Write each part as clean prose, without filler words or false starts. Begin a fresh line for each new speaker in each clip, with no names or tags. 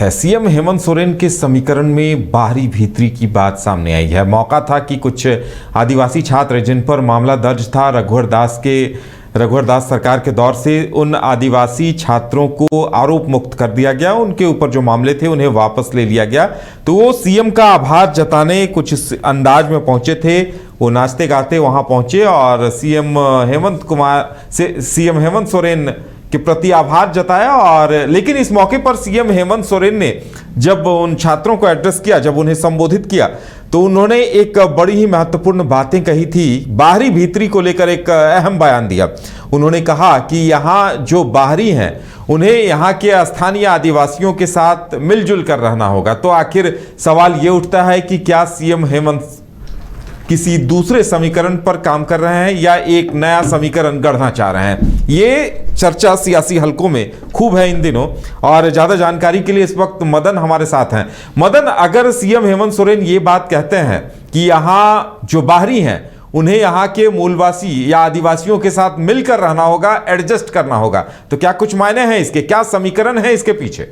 है। सीएम हेमंत सोरेन के समीकरण में बाहरी भीतरी की बात सामने आई है। मौका था कि कुछ आदिवासी छात्र जिन पर मामला दर्ज था रघुवर दास सरकार के दौर से, उन आदिवासी छात्रों को आरोप मुक्त कर दिया गया। उनके ऊपर जो मामले थे उन्हें वापस ले लिया गया। तो वो सीएम का आभार जताने कुछ इस अंदाज में पहुंचे थे। वो नाचते गाते वहां पहुंचे और सीएम हेमंत सोरेन के प्रति आभार जताया। और लेकिन इस मौके पर सीएम हेमंत सोरेन ने जब उन छात्रों को एड्रेस किया, जब उन्हें संबोधित किया, तो उन्होंने एक बड़ी ही महत्वपूर्ण बातें कही थी। बाहरी भीतरी को लेकर एक अहम बयान दिया। उन्होंने कहा कि यहाँ जो बाहरी हैं उन्हें यहाँ के स्थानीय आदिवासियों के साथ मिलजुल कर रहना होगा। तो आखिर सवाल ये उठता है कि क्या सीएम हेमंत किसी दूसरे समीकरण पर काम कर रहे हैं या एक नया समीकरण गढ़ना चाह रहे हैं? ये चर्चा सियासी हलकों में खूब है इन दिनों। और ज्यादा जानकारी के लिए इस वक्त मदन हमारे साथ हैं। मदन, अगर सीएम हेमंत सोरेन ये बात कहते हैं कि यहाँ जो बाहरी हैं उन्हें यहाँ के मूलवासी या आदिवासियों के साथ मिलकर रहना होगा, एडजस्ट करना होगा, तो क्या कुछ मायने हैं इसके? क्या समीकरण है इसके पीछे?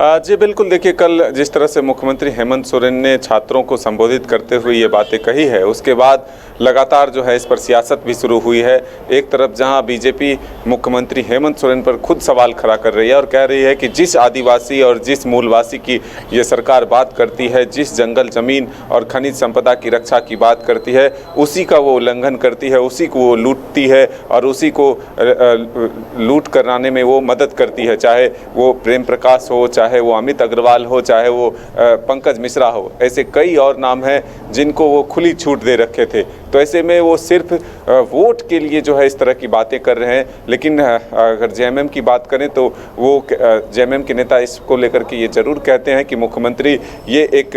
जी बिल्कुल, देखिए, कल जिस तरह से मुख्यमंत्री हेमंत सोरेन ने छात्रों को संबोधित करते हुए ये बातें कही है, उसके बाद लगातार जो है इस पर सियासत भी शुरू हुई है। एक तरफ जहां बीजेपी मुख्यमंत्री हेमंत सोरेन पर खुद सवाल खड़ा कर रही है और कह रही है कि जिस आदिवासी और जिस मूलवासी की ये सरकार बात करती है, जिस जंगल जमीन और खनिज संपदा की रक्षा की बात करती है, उसी का वो उल्लंघन करती है, उसी को वो लूटती है और उसी को लूट कराने में वो मदद करती है। चाहे वो प्रेम प्रकाश हो, चाहे वो अमित अग्रवाल हो, चाहे वो पंकज मिश्रा हो, ऐसे कई और नाम हैं जिनको वो खुली छूट दे रखे थे। तो ऐसे में वो सिर्फ वोट के लिए जो है इस तरह की बातें कर रहे हैं। लेकिन अगर जेएमएम की बात करें तो वो जेएमएम के नेता इसको लेकर के ये जरूर कहते हैं कि मुख्यमंत्री ये एक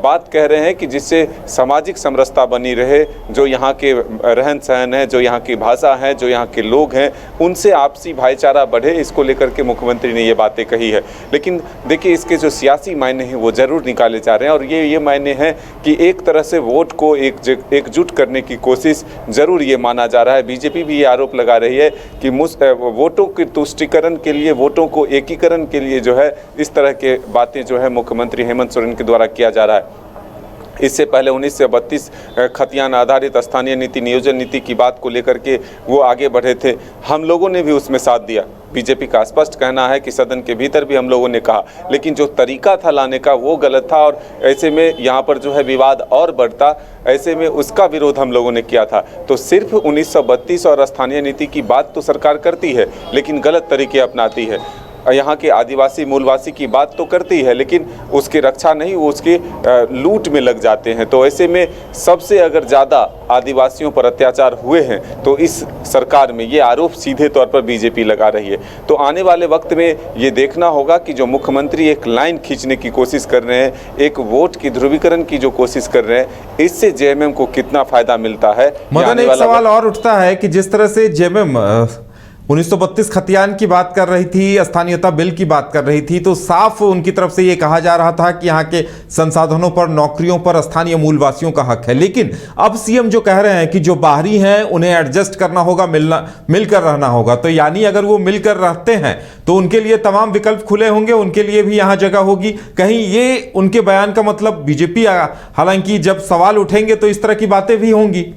बात कह रहे हैं कि जिससे सामाजिक समरसता बनी रहे, जो यहाँ के रहन सहन है, जो यहाँ की भाषा है, जो यहाँ के लोग हैं, उनसे आपसी भाईचारा बढ़े, इसको लेकर के मुख्यमंत्री ने ये बातें कही है। लेकिन देखिए, इसके जो सियासी मायने हैं वो जरूर निकाले जा रहे हैं और ये मायने हैं कि एक तरह से वोट को एकजुट करने की कोशिश जरूर ये माना जा रहा है। बीजेपी भी ये आरोप लगा रही है कि वोटों के तुष्टीकरण के लिए, वोटों को एकीकरण के लिए जो है इस तरह के बातें जो है मुख्यमंत्री हेमंत सोरेन के द्वारा किया जा रहा है। इससे पहले 1932 खतियान आधारित स्थानीय नीति, नियोजन नीति की बात को लेकर के वो आगे बढ़े थे। हम लोगों ने भी उसमें साथ दिया। बीजेपी का स्पष्ट कहना है कि सदन के भीतर भी हम लोगों ने कहा, लेकिन जो तरीका था लाने का वो गलत था और ऐसे में यहाँ पर जो है विवाद और बढ़ता। ऐसे में उसका विरोध हम लोगों ने किया था। तो सिर्फ 1932 और स्थानीय नीति की बात तो सरकार करती है, लेकिन गलत तरीके अपनाती है। यहाँ के आदिवासी मूलवासी की बात तो करती है, लेकिन उसकी रक्षा नहीं, वो उसके लूट में लग जाते हैं। तो ऐसे में सबसे अगर ज़्यादा आदिवासियों पर अत्याचार हुए हैं तो इस सरकार में ये आरोप सीधे तौर पर बीजेपी लगा रही है। तो आने वाले वक्त में ये देखना होगा कि जो मुख्यमंत्री एक लाइन खींचने की कोशिश कर रहे हैं, एक वोट की ध्रुवीकरण की जो कोशिश कर रहे हैं, इससे जेएमएम को कितना फायदा मिलता है।
मदन, एक सवाल और उठता है कि जिस तरह से जेएमएम 1932 खतियान की बात कर रही थी, स्थानीयता बिल की बात कर रही थी, तो साफ उनकी तरफ से ये कहा जा रहा था कि यहाँ के संसाधनों पर, नौकरियों पर स्थानीय मूलवासियों का हक है। लेकिन अब सीएम जो कह रहे हैं कि जो बाहरी हैं उन्हें एडजस्ट करना होगा, मिलकर रहना होगा। तो यानी अगर वो मिलकर रहते हैं तो उनके लिए तमाम विकल्प खुले होंगे, उनके लिए भी यहाँ जगह होगी। कहीं ये उनके बयान का मतलब बीजेपी, हालांकि जब सवाल उठेंगे तो इस तरह की बातें भी होंगी।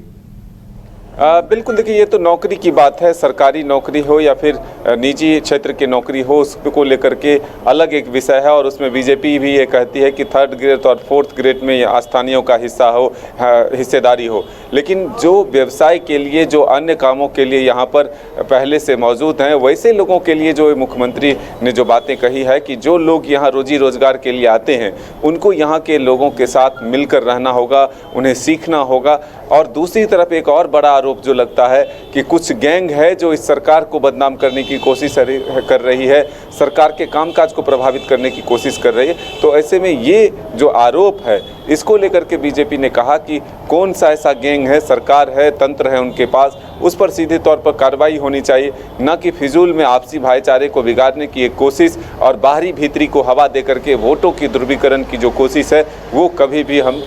बिल्कुल, देखिए, ये तो नौकरी की बात है। सरकारी नौकरी हो या फिर निजी क्षेत्र की नौकरी हो, उसको लेकर के अलग एक विषय है। और उसमें बीजेपी भी ये कहती है कि 3rd ग्रेड और 4th ग्रेड में स्थानीयों का हिस्सा हो, हिस्सेदारी हो। लेकिन जो व्यवसाय के लिए, जो अन्य कामों के लिए यहाँ पर पहले से मौजूद हैं, वैसे लोगों के लिए जो मुख्यमंत्री ने जो बातें कही है कि जो लोग यहाँ रोजी रोजगार के लिए आते हैं, उनको यहाँ के लोगों के साथ मिलकर रहना होगा, उन्हें सीखना होगा। और दूसरी तरफ एक और बड़ा आरोप जो लगता है कि कुछ गैंग है जो इस सरकार को बदनाम करने की कोशिश कर रही है, सरकार के कामकाज को प्रभावित करने की कोशिश कर रही है। तो ऐसे में ये जो आरोप है, इसको लेकर के बीजेपी ने कहा कि कौन सा ऐसा गैंग है, सरकार है, तंत्र है उनके पास, उस पर सीधे तौर पर कार्रवाई होनी चाहिए, न कि फिजूल में आपसी भाईचारे को बिगाड़ने की एक कोशिश और बाहरी भीतरी को हवा दे करके वोटों की ध्रुवीकरण की जो कोशिश है, वो कभी भी हम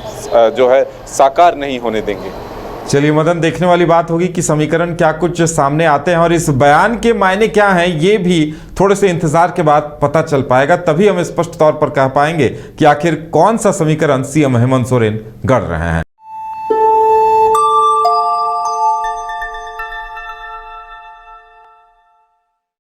जो है साकार नहीं होने देंगे।
चलिए मदन, देखने वाली बात होगी कि समीकरण क्या कुछ सामने आते हैं और इस बयान के मायने क्या हैं, ये भी थोड़े से इंतजार के बाद पता चल पाएगा। तभी हम स्पष्ट तौर पर कह पाएंगे कि आखिर कौन सा समीकरण सीएम हेमंत सोरेन गढ़ रहे हैं।